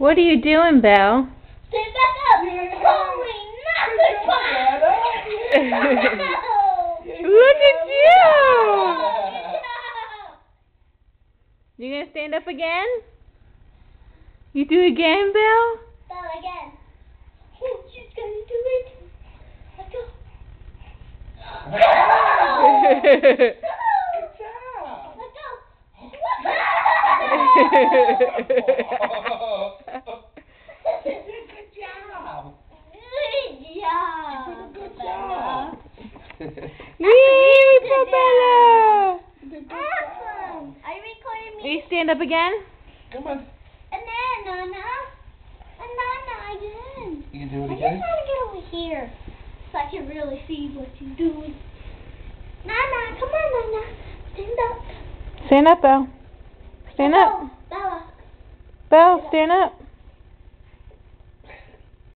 What are you doing, Belle? Stand back up! Holy nothing! Look at you! You gonna stand up again? You do it again, Belle? Belle, again. Oh, she's gonna do it. Let's go. Good job. Let's go. Good job. Good job. Yay, Bella! Awesome. Are you recording Will me? you stand up again? Come on. And then, Nana. And Nana again. You can do it I just again? want to get over here so I can really see what you're doing. Nana, come on, Nana. Stand up. Stand up, Belle. Stand up. Bella. Belle, stand up.